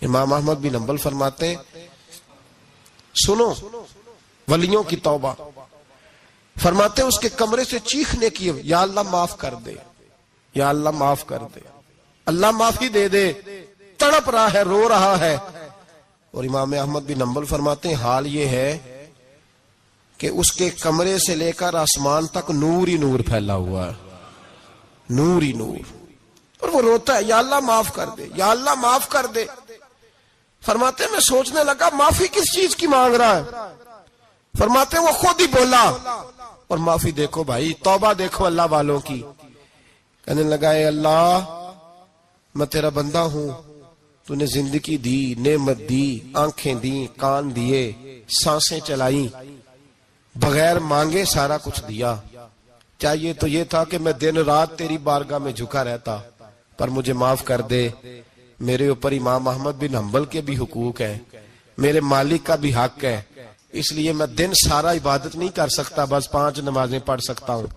امام احمد بن حنبل فرماتے ہیں سنو ولیوں کی توبہ، فرماتے ہیں اس کے کمرے سے چیخنے کی، یا اللہ معاف کر دے، یا اللہ معاف کر دے، اللہ معافی دے دے، تڑپ رہا ہے، رو رہا ہے۔ اور امام احمد بن حنبل فرماتے ہیں حال یہ ہے کہ اس کے کمرے سے لے کر آسمان تک نور ہی نور پھیلا ہوا ہے، نور ہی نور، اور وہ روتا ہے یا اللہ معاف کر دے، یا اللہ معاف کر دے۔ فرماتے ہیں میں سوچنے لگا معافی کس چیز کی مانگ رہا ہے؟ فرماتے ہیں وہ خود ہی بولا، اور معافی دیکھو بھائی، توبہ دیکھو اللہ والوں کی، کہنے لگا اے اللہ میں تیرا بندہ ہوں، تو نے زندگی دی، نعمت دی، آنکھیں دی، کان دیے، سانسیں چلائیں، بغیر مانگے سارا کچھ دیا، چاہیے تو یہ تھا کہ میں دن رات تیری بارگاہ میں جھکا رہتا، پر مجھے معاف کر دے، میرے اوپر امام احمد بن حنبل کے بھی حقوق ہے، میرے مالک کا بھی حق ہے، اس لیے میں دن سارا عبادت نہیں کر سکتا، بس 5 نمازیں پڑھ سکتا ہوں،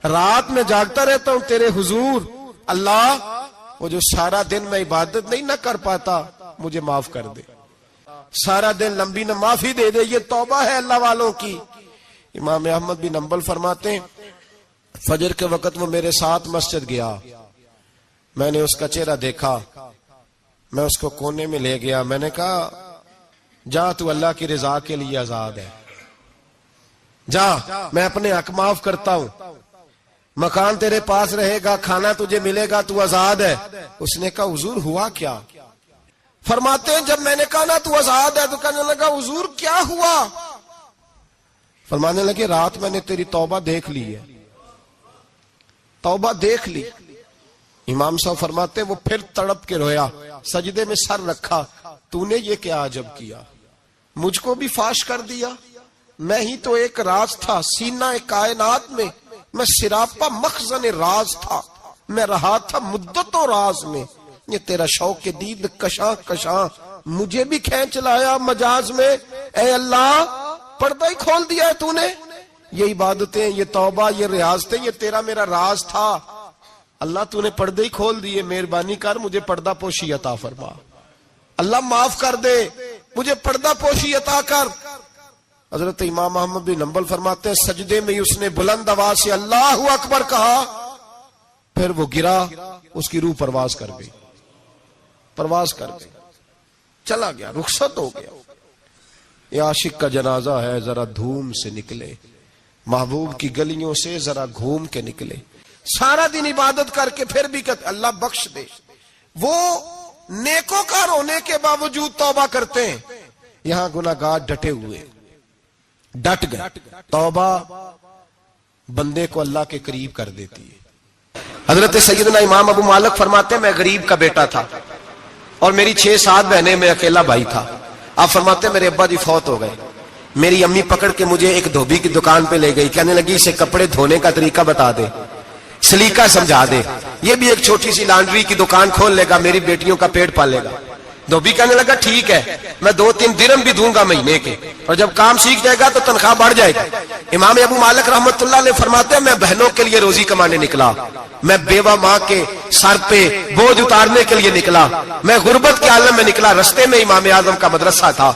رات میں جاگتا رہتا ہوں تیرے حضور، اللہ وہ جو سارا دن میں عبادت نہیں نہ کر پاتا مجھے معاف کر دے، سارا دن لمبی نہ معافی دے دے، یہ توبہ ہے اللہ والوں کی۔ امام احمد بن حنبل فرماتے ہیں فجر کے وقت وہ میرے ساتھ مسجد گیا، میں نے اس کا چہرہ دیکھا، میں اس کو کونے میں لے گیا، میں نے کہا جا تو اللہ کی رضا کے لیے آزاد ہے، جا میں اپنے حق معاف کرتا ہوں، مکان تیرے پاس رہے گا، کھانا تجھے ملے گا، تو آزاد ہے۔ اس نے کہا حضور ہوا کیا؟ فرماتے ہیں جب میں نے کہا نا تو آزاد ہے، تو کہنے لگا حضور کیا ہوا؟ فرمانے لگے رات میں نے تیری توبہ دیکھ لی ہے، توبہ دیکھ لی۔ امام صاحب فرماتے ہیں وہ پھر تڑپ کے رویا، سجدے میں سر رکھا، تو نے یہ کیا عجب کیا، مجھ کو بھی فاش کر دیا، میں ہی تو ایک راز تھا سینہ کائنات میں، میں سراپا مخزن راز تھا، میں رہا تھا مدت و راز میں، یہ تیرا شوق دید کشاں کشاں مجھے بھی کھینچ لایا مجاز میں، اے اللہ پردہ ہی کھول دیا ہے تو نے، یہ عبادتیں، یہ توبہ، یہ ریاضتیں، یہ تیرا میرا راز تھا، اللہ تو نے پردے ہی کھول دیے، مہربانی کر مجھے پردہ پوشی عطا فرما، اللہ معاف کر دے، مجھے پردہ پوشی عطا کر۔ حضرت امام احمد بن حنبل فرماتے ہیں سجدے میں اس نے بلند آواز سے اللہ اکبر کہا، پھر وہ گرا، اس کی روح پرواز کر گئی، پرواز کر گئی، چلا گیا، رخصت ہو گیا۔ یہ عاشق کا جنازہ ہے، ذرا دھوم سے نکلے، محبوب کی گلیوں سے ذرا گھوم کے نکلے، سارا دن عبادت کر کے پھر بھی کہتے اللہ بخش دے۔ وہ نیکوکار ہونے کے باوجود توبہ کرتے ہیں، یہاں گناہگار ڈٹے ہوئے، ڈٹ گئے۔ توبہ بندے کو اللہ کے قریب کر دیتی ہے۔ حضرت سیدنا امام ابو مالک فرماتے ہیں میں غریب کا بیٹا تھا اور میری 6-7 بہنیں، میں اکیلا بھائی تھا۔ آپ فرماتے ہیں میرے ابا جی فوت ہو گئے، میری امی پکڑ کے مجھے ایک دھوبی کی دکان پہ لے گئی، کہنے لگی اسے کپڑے دھونے کا طریقہ بتا دے، سلیقہ سمجھا دے، یہ بھی ایک چھوٹی سی لانڈری کی دکان کھول لے گا، میری بیٹیوں کا پیٹ پالے گا۔ دھوبی کہنے لگا ٹھیک ہے، میں 2-3 درہم بھی دوں گا مہینے کے، اور جب کام سیکھ جائے گا تو تنخواہ بڑھ جائے گا۔ امام ابو مالک رحمت اللہ علیہ فرماتے ہیں میں بہنوں کے لیے روزی کمانے نکلا، میں بیوہ ماں کے سر پہ بوجھ اتارنے کے لیے نکلا، میں غربت کے عالم میں نکلا، رستے میں امام اعظم کا مدرسہ تھا،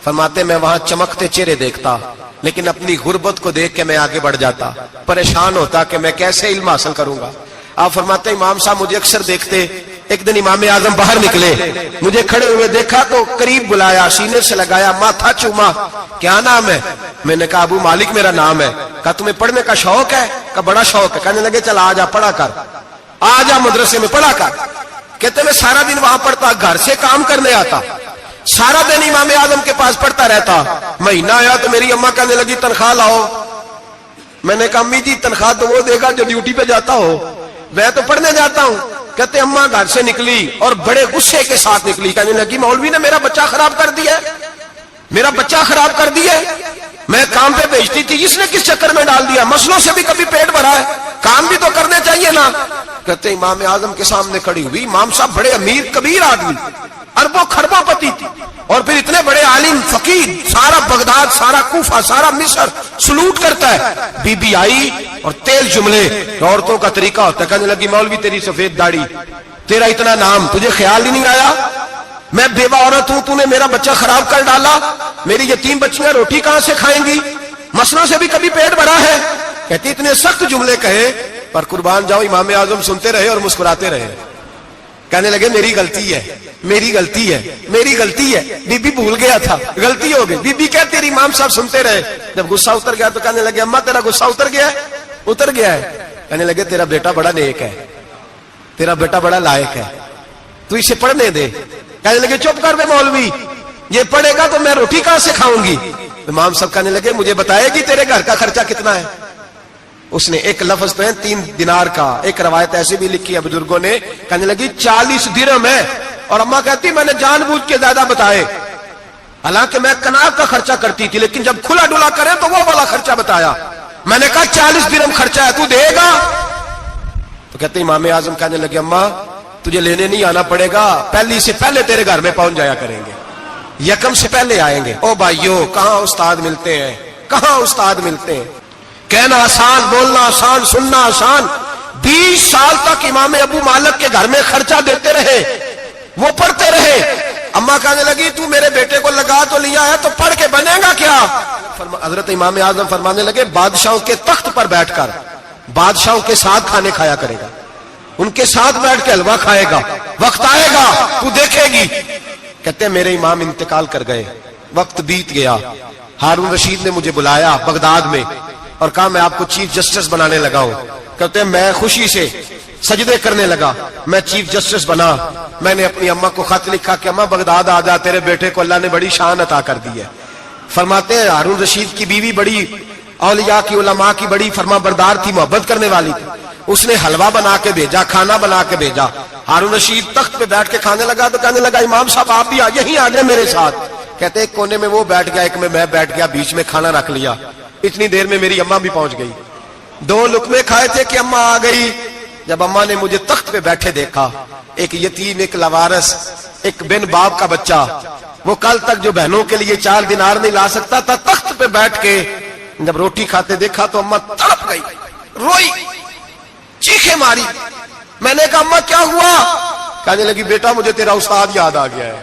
فرماتے میں وہاں چمکتے چہرے دیکھتا، لیکن اپنی غربت کو دیکھ کے میں آگے بڑھ جاتا، پریشان ہوتا کہ میں کیسے علم حاصل کروں گا۔ آپ فرماتے ہیں امام صاحب مجھے اکثر دیکھتے، ایک دن امام اعظم باہر نکلے، مجھے کھڑے ہوئے دیکھا تو قریب بلایا، سینے سے لگایا، ماتھا چوما، کیا نام ہے؟ میں نے کہا ابو مالک میرا نام ہے۔ کہا تمہیں پڑھنے کا شوق ہے؟ کہا بڑا شوق ہے۔ کہنے لگے چل آ جا پڑھا کر، آ جا مدرسے میں پڑھا کر۔ کہتے میں سارا دن وہاں پڑھتا، گھر سے کام کرنے آتا، سارا دن امام اعظم کے پاس پڑھتا رہتا۔ مہینہ آیا تو میری اماں کہنے لگی تنخواہ لاؤ۔ میں نے کہا امی جی تنخواہ تو وہ دے گا جو ڈیوٹی پہ جاتا ہو، میں تو پڑھنے جاتا ہوں۔ کہتے اماں گھر سے نکلی اور بڑے غصے کے ساتھ نکلی، کہنے لگی مولوی نے میرا بچہ خراب کر دیا، میرا بچہ خراب کر دیا، میں کام پہ بھیجتی تھی، اس نے کس چکر میں ڈال دیا، مسلوں سے بھی کبھی پیٹ بھرا ہے، کام بھی تو کرنے چاہیے نا۔ کہتے امام اعظم کے سامنے کھڑی ہوئی، امام صاحب بڑے امیر کبیر آدمی، اربوں خربوں پتی تھی، اور پھر اتنے بڑے عالم فقیر، سارا بغداد، سارا کوفہ، سارا مصر سلوٹ کرتا ہے۔ بی بی آئی اور تیل جملے عورتوں کا طریقہ ہوتا ہے، کہنے لگی مولوی تیری سفید داڑھی، تیرا اتنا نام، تجھے خیال ہی نہیں آیا؟ میں بیوہ عورت ہوں, تو نے میرا بچہ خراب کر ڈالا, میری یتیم بچیاں روٹی کہاں سے کھائیں گی, مسئلہ سے بھی کبھی پیٹ بھرا ہے. کہتی اتنے سخت جملے کہے, پر قربان جاؤ امام اعظم سنتے رہے اور مسکراتے رہے. کہنے لگے میری غلطی ہے, میری غلطی ہے, میری غلطی ہے, بی بی بھول گیا تھا, غلطی ہو گئی. بی بی کہتے تیری امام صاحب سنتے رہے. جب غصہ اتر گیا تو کہنے لگے اماں تیرا غصہ اتر گیا ہے, اتر گیا ہے. کہنے لگے تیرا بیٹا بڑا نیک ہے, تیرا بیٹا بڑا لائق ہے, تو اسے پڑھنے دے. کہنے لگے چپ کر دے مولوی, یہ پڑھے گا تو میں روٹی کہاں سے کھاؤں گی. امام صاحب کہنے لگے مجھے بتائے گی تیرے گھر کا خرچہ کتنا ہے. اس نے ایک لفظ تو ہے 3 دینار کا, ایک روایت ایسی بھی لکھی ہے بزرگوں نے, کہنے لگی 40 درہم ہے. اور اماں کہتی میں نے جان بوجھ کے زیادہ بتائے, حالانکہ میں کناب کا خرچہ کرتی تھی, لیکن جب کھلا ڈلا کرے تو وہ والا خرچہ بتایا. میں نے کہا 40 درہم خرچہ ہے, تو دے گا. تو کہتے امام اعظم کہنے لگے اماں تجھے لینے نہیں آنا پڑے گا, پہلی سے پہلے تیرے گھر میں پہنچ جایا کریں گے, یکم سے پہلے آئیں گے. او بھائیو کہاں استاد ملتے ہیں, کہاں استاد ملتے ہیں. کہنا آسان, بولنا آسان, سننا آسان. 20 سال تک امام ابو مالک کے گھر میں خرچہ دیتے رہے, وہ پڑھتے رہے. اماں کہنے لگی تو میرے بیٹے کو لگا تو لیا ہے, تو پڑھ کے بنے گا کیا. حضرت امام اعظم فرمانے لگے بادشاہوں کے تخت پر بیٹھ کر بادشاہوں کے ساتھ کھانے کھایا کرے گا, ان کے ساتھ بیٹھ کے حلوہ کھائے گا, وقت آئے گا تو دیکھے گی. کہتے ہیں میرے امام انتقال کر گئے, وقت بیت گیا. ہارون رشید نے مجھے بلایا بغداد میں اور کہا میں آپ کو چیف جسٹس بنانے لگا ہوں. کہتے ہیں میں خوشی سے سجدے کرنے لگا, میں چیف جسٹس بنا. میں نے اپنی اماں کو خط لکھا کہ اماں بغداد آ جا, تیرے بیٹے کو اللہ نے بڑی شان عطا کر دی ہے. فرماتے ہیں ہارون رشید کی بیوی بڑی اولیاء کی علماء کی بڑی فرما بردار تھی, محبت کرنے والی تھی. اس نے حلوہ بنا کے بھیجا, کھانا بنا کے بھیجا. ہارون رشید تخت پہ بیٹھ کے کھانے لگا تو کہنے لگا امام صاحب آپ بھی یہیں آ جائیں میرے ساتھ. کہتے ایک کونے میں وہ بیٹھ گیا, ایک میں بیٹھ گیا, بیچ میں کھانا رکھ لیا. اتنی دیر میں میری اماں بھی پہنچ گئی. 2 لقمے کھائے تھے کہ اماں آ گئی. جب اماں نے مجھے تخت پہ بیٹھے دیکھا, ایک یتیم, ایک لاوارث, ایک بن باپ کا بچہ, وہ کل تک جو بہنوں کے لیے 4 دینار نہیں لا سکتا تھا, تخت پہ بیٹھ کے جب روٹی کھاتے دیکھا تو اماں تڑپ گئی, روئی, چیخیں ماری. میں نے کہا اماں کیا ہوا. کہنے لگی بیٹا مجھے تیرا استاد یاد آ گیا ہے,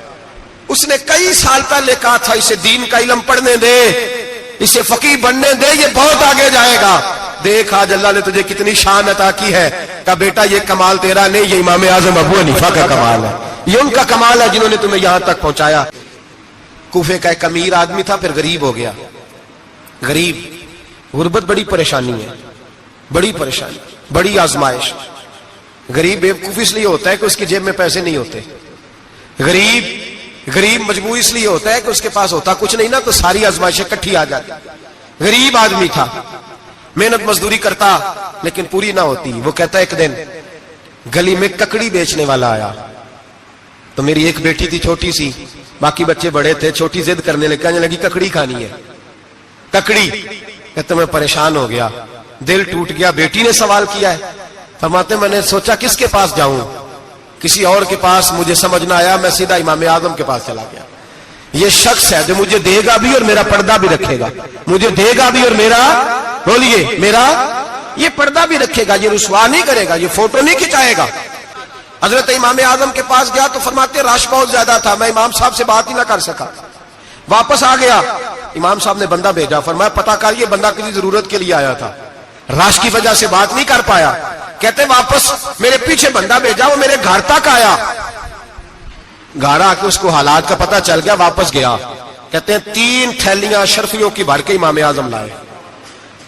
اس نے کئی سال پہلے کہا تھا اسے دین کا علم پڑھنے دے, اسے فقیہ بننے دے, یہ بہت آگے جائے گا. دیکھ آج اللہ نے تجھے کتنی شان عطا کی ہے. کہا بیٹا یہ کمال تیرا نہیں, یہ امام اعظم ابو حنیفہ کا کمال ہے, یہ ان کا کمال ہے جنہوں نے تمہیں یہاں تک پہنچایا. کوفے کا ایک امیر آدمی تھا, پھر غریب ہو گیا. غریب, غربت بڑی پریشانی ہے, بڑی پریشانی, بڑی آزمائش. غریب بیوقوف اس لیے ہوتا ہے کہ اس کی جیب میں پیسے نہیں ہوتے. غریب مجبور اس لیے ہوتا ہے کہ اس کے پاس ہوتا کچھ نہیں نا, تو ساری آزمائشیں اکٹھی آ جاتی. غریب آدمی تھا, محنت مزدوری کرتا لیکن پوری نہ ہوتی. وہ کہتا ایک دن گلی میں ککڑی بیچنے والا آیا, تو میری ایک بیٹی تھی چھوٹی سی, باقی بچے بڑے تھے. چھوٹی ضد کرنے لگی, کہنے لگی ککڑی کھانی ہے, ککڑی. کہتے میں پریشان ہو گیا, دل ٹوٹ گیا. بیٹی نے سوال کیا ہے. فرماتے میں نے سوچا کس کے پاس جاؤں, کسی اور کے پاس. مجھے سمجھ نہ آیا, میں سیدھا امام اعظم کے پاس چلا گیا. یہ شخص ہے جو مجھے دے گا بھی اور میرا پردہ بھی رکھے گا, مجھے دے گا بھی اور میرا, بولیے, میرا یہ پردہ بھی رکھے گا, یہ رسوا نہیں کرے گا, یہ فوٹو نہیں کھچائے گا. حضرت امام اعظم کے پاس گیا تو فرماتے رش بہت زیادہ تھا, میں امام صاحب سے بات ہی نہ کر سکا. واپس آ گیا, امام صاحب نے بندہ بھیجا, فرمایا پتہ کر یہ بندہ کسی ضرورت کے لیے آیا تھا, رش کی وجہ سے بات نہیں کر پایا. کہتے واپس میرے پیچھے بندہ بھیجا, وہ میرے گھر تک آیا. گھر آ کے اس کو حالات کا پتہ چل گیا, واپس گیا. کہتے ہیں 3 تھیلیاں اشرفیوں کی بھر کے امام اعظم لائے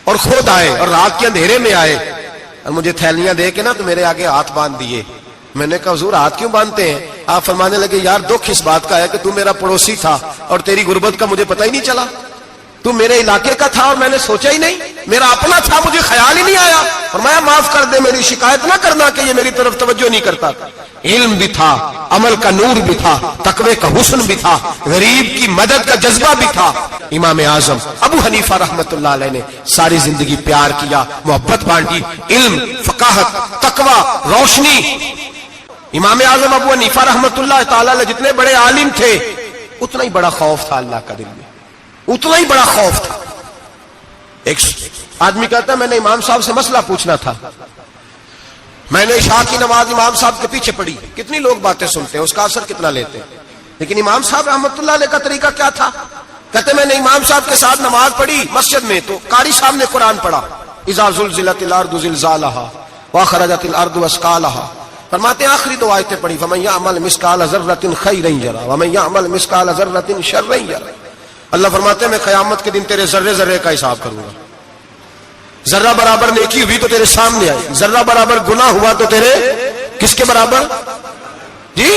اور خود آئے اور رات کے اندھیرے میں آئے اور مجھے تھیلیاں دے کے نا تو میرے آگے ہاتھ باندھ دیے. میں نے کہا حضور ہاتھ کیوں باندھتے ہیں؟ آپ فرمانے لگے یار دکھ اس بات کا ہے کہ تو میرا پڑوسی تھا اور تیری غربت کا مجھے پتہ ہی نہیں چلا. تو میرے علاقے کا تھا اور میں نے سوچا ہی نہیں, میرا اپنا تھا, مجھے خیال ہی نہیں آیا. فرمایا معاف کر دے, میری شکایت نہ کرنا کہ یہ میری طرف توجہ نہیں کرتا. علم بھی تھا, عمل کا نور بھی تھا, تقوی کا حسن بھی تھا, غریب کی مدد کا جذبہ بھی تھا. امام اعظم ابو حنیفہ رحمت اللہ علیہ نے ساری زندگی پیار کیا, محبت بانٹی, علم, فقاہت, تقوی, روشنی. امام اعظم ابو حنیفہ رحمت اللہ تعالی علیہ جتنے بڑے عالم تھے اتنا ہی بڑا خوف تھا اللہ کا دل میں, اتنا ہی بڑا خوف تھا. ایک آدمی کہتا ہے میں نے امام صاحب سے مسئلہ پوچھنا تھا, میں نے عشاء کی نماز امام صاحب کے پیچھے پڑھی. کتنی لوگ باتیں سنتے ہیں, اس کا اثر کتنا لیتے ہیں. لیکن امام صاحب رحمۃ اللہ علیہ کا طریقہ کیا تھا؟ کہتے میں نے امام صاحب کے ساتھ نماز پڑھی مسجد میں، تو قاری صاحب نے قرآن پڑھا، اذا زلزلت الارض زلزالها واخرجت الارض اثقالها، فرماتے ہیں آخری دو آیتیں پڑھی، فمن یعمل مثقال ذرۃ خیرا یرہ ومن یعمل مثقال ذرۃ شرا یرہ۔ اللہ فرماتے ہیں میں قیامت کے دن تیرے ذرے ذرے کا حساب کروں گا، ذرہ برابر نیکی ہوئی تو تیرے سامنے آئی، ذرہ برابر گناہ ہوا تو تیرے کس کے برابر؟ جی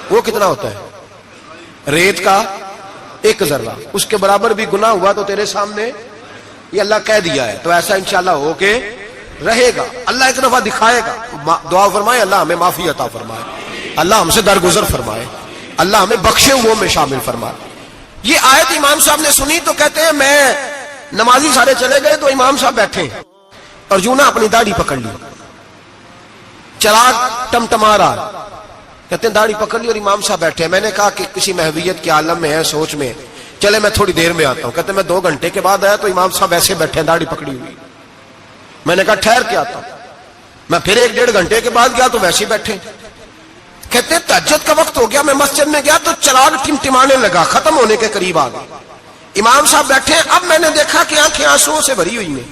وہ کتنا ہوتا ہے؟ ریت کا ایک ذرہ، اس کے برابر بھی گناہ ہوا تو تیرے سامنے، یہ اللہ کہہ دیا ہے، تو ایسا انشاءاللہ ہو کے رہے گا۔ اللہ ایک دفعہ دکھائے گا، دعا فرمائے اللہ ہمیں معافی عطا فرمائے، اللہ ہم سے درگزر فرمائے، اللہ ہمیں بخشے ہوئے میں شامل فرمائے۔ یہ آیت امام صاحب نے سنی تو کہتے ہیں میں نمازی سارے چلے گئے تو امام صاحب بیٹھے اور یوں نہ اپنی داڑھی پکڑ لی، چراغ ٹمٹما رہا، کہتے ہیں داڑھی پکڑ لی اور امام صاحب بیٹھے۔ میں نے کہا کہ کسی محویت کے عالم میں ہے، سوچ میں، چلے میں تھوڑی دیر میں آتا ہوں۔ کہتے ہیں میں 2 گھنٹے کے بعد آیا تو امام صاحب ایسے بیٹھے ہیں داڑھی پکڑی ہوئی۔ میں نے کہا ٹھہر کے آتا ہوں۔ میں پھر 1-1.5 گھنٹے کے بعد گیا تو ویسے بیٹھے۔ کہتے ہیں تہجد کا وقت ہو گیا، میں مسجد میں گیا تو چراغ ٹمٹمانے لگا، ختم ہونے کے قریب آ گیا، امام صاحب بیٹھے۔ اب میں نے دیکھا کہ آنکھیں آنسوؤں سے بھری ہوئی ہیں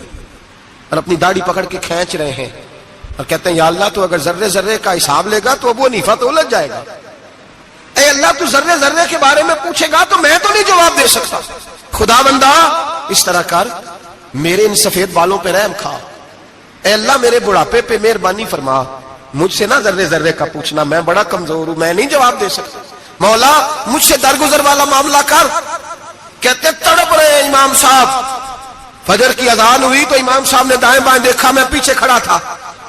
اور اپنی داڑھی پکڑ کے کھینچ رہے ہیں اور کہتے ہیں یا اللہ تو اگر ذرے ذرے کا حساب لے گا تو ابو حنیفہ تو الجھ جائے گا، اے اللہ تو ذرے ذرے کے بارے میں پوچھے گا تو میں تو نہیں جواب دے سکتا، خدا بندہ اس طرح کر، میرے ان سفید بالوں پہ رحم کھا، اے اللہ میرے بڑھاپے پہ مہربانی فرما، مجھ سے نہ ذرے ذرے کا پوچھنا، میں بڑا کمزور ہوں، میں نہیں جواب دے سکتا، مولا مجھ سے درگزر والا معاملہ کر۔ کہتے تڑپ رہے ہیں امام صاحب۔ فجر کی اذان ہوئی تو امام صاحب نے دائیں بائیں دیکھا، میں پیچھے کھڑا تھا،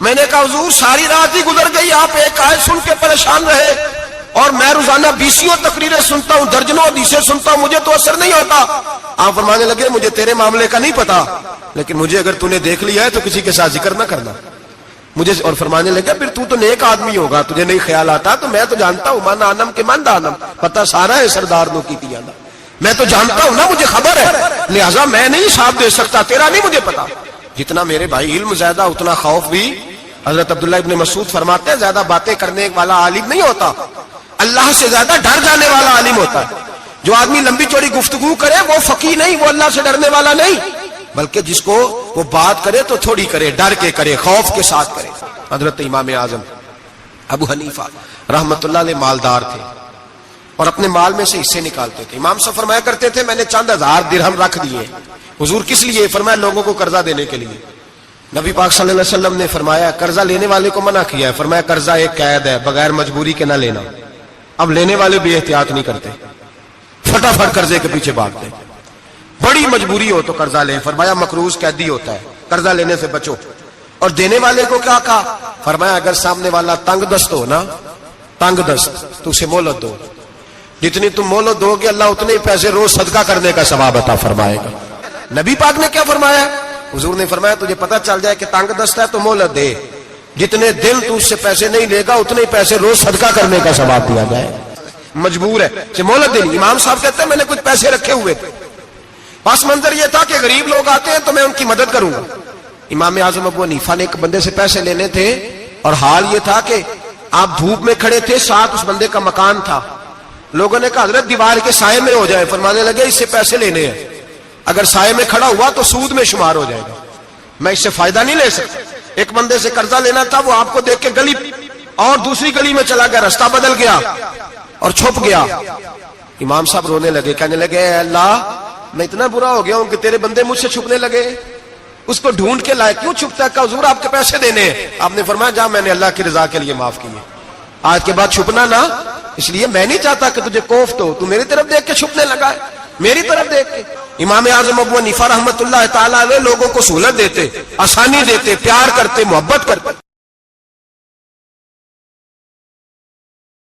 میں نے کہا حضور ساری رات ہی گزر گئی، آپ ایک آیت سن کے پریشان رہے اور میں روزانہ 20 تقریریں سنتا ہوں، درجنوں حدیثیں سنتا ہوں، مجھے تو اثر نہیں ہوتا۔ آپ فرمانے لگے مجھے تیرے معاملے کا نہیں پتا، لیکن مجھے اگر تو نے دیکھ لیا ہے تو کسی کے ساتھ ذکر نہ کرنا مجھے۔ اور فرمانے لگا پھر تو نیک آدمی ہوگا، تجھے نہیں خیال آتا، تو میں تو جانتا ہوں من آنم کے من دانم، پتہ سارا ہے سردار نو کی تیانا، میں تو جانتا ہوں نا، مجھے خبر ہے، لہٰذا میں نہیں حساب دے سکتا، تیرا نہیں مجھے پتا۔ جتنا میرے بھائی علم زیادہ اتنا خوف بھی۔ حضرت عبداللہ ابن مسعود فرماتے ہیں زیادہ باتیں کرنے والا عالم نہیں ہوتا، اللہ سے زیادہ ڈر جانے والا عالم ہوتا ہے۔ جو آدمی لمبی چوڑی گفتگو کرے وہ فقیہ نہیں، وہ اللہ سے ڈرنے والا نہیں، بلکہ جس کو وہ بات کرے تو تھوڑی کرے، ڈر کے کرے، خوف کے ساتھ کرے۔ حضرت امام اعظم ابو حنیفہ رحمت اللہ علیہ مالدار تھے اور اپنے مال میں سے حصے نکالتے تھے۔ امام صاحب فرمایا کرتے تھے میں نے چند ہزار درہم رکھ دیے۔ حضور کس لیے؟ فرمایا لوگوں کو قرضہ دینے کے لیے۔ نبی پاک صلی اللہ علیہ وسلم نے فرمایا قرضہ لینے والے کو منع کیا ہے، فرمایا قرضہ ایک قید ہے، بغیر مجبوری کے نہ لینا۔ اب لینے والے بھی احتیاط نہیں کرتے، فٹافٹ قرضے کے پیچھے بھاگتے، بڑی مجبوری ہو تو قرضہ لیں، فرمایا مقروض قیدی ہوتا ہے، قرضہ لینے سے بچو۔ اور دینے والے کو کیا کہا؟ فرمایا اگر سامنے والا تنگ دست ہو نا، تنگ دست، تو اسے مہلت دو، جتنی تم مہلت دو گے اللہ اتنے پیسے روز صدقہ کرنے کا ثواب عطا فرمائے گا۔ نبی پاک نے کیا فرمایا؟ حضور نے فرمایا تجھے پتہ چل جائے کہ تنگ دست ہے تو مہلت دے، جتنے دن تو اس سے پیسے نہیں لے گا اتنے پیسے روز صدقہ کرنے کا ثواب دیا جائے۔ مجبور ہے کہ مہلت دینی۔ امام صاحب کہتے ہیں میں نے کچھ پیسے رکھے ہوئے تھے، پس منظر یہ تھا کہ غریب لوگ آتے ہیں تو میں ان کی مدد کروں گا۔ امام اعظم ابو حنیفہ نے ایک بندے سے پیسے لینے تھے اور حال یہ تھا کہ آپ دھوپ میں کھڑے تھے، ساتھ اس بندے کا مکان تھا، لوگوں نے کہا حضرت دیوار کے سائے میں ہو جائے، فرمانے لگے اس سے پیسے لینے ہیں، اگر سائے میں کھڑا ہوا تو سود میں شمار ہو جائے گا، میں اس سے فائدہ نہیں لے سکتا۔ ایک بندے سے قرضہ لینا تھا، وہ آپ کو دیکھ کے گلی اور دوسری گلی میں چلا گیا، رستہ بدل گیا اور چھپ گیا۔ امام صاحب رونے لگے، کہنے لگے اے اللہ میں اتنا برا ہو گیا ہوں کہ تیرے بندے مجھ سے چھپنے لگے، اس کو ڈھونڈ کے لائے، کیوں چھپتا ہے؟ کہ حضور آپ کے پیسے دینے ہیں۔ آپ نے فرمایا جا، میں نے اللہ کی رضا کے لیے معاف کیے، آج کے بعد چھپنا نہ، اس لیے میں نہیں چاہتا کہ تجھے کوفت ہو، تو میری طرف دیکھ کے چھپنے لگا ہے، میری طرف دیکھ کے۔ امام اعظم ابو حنیفہ رحمت اللہ تعالی علیہ لوگوں کو سہولت دیتے، آسانی دیتے، پیار کرتے، محبت کرتے۔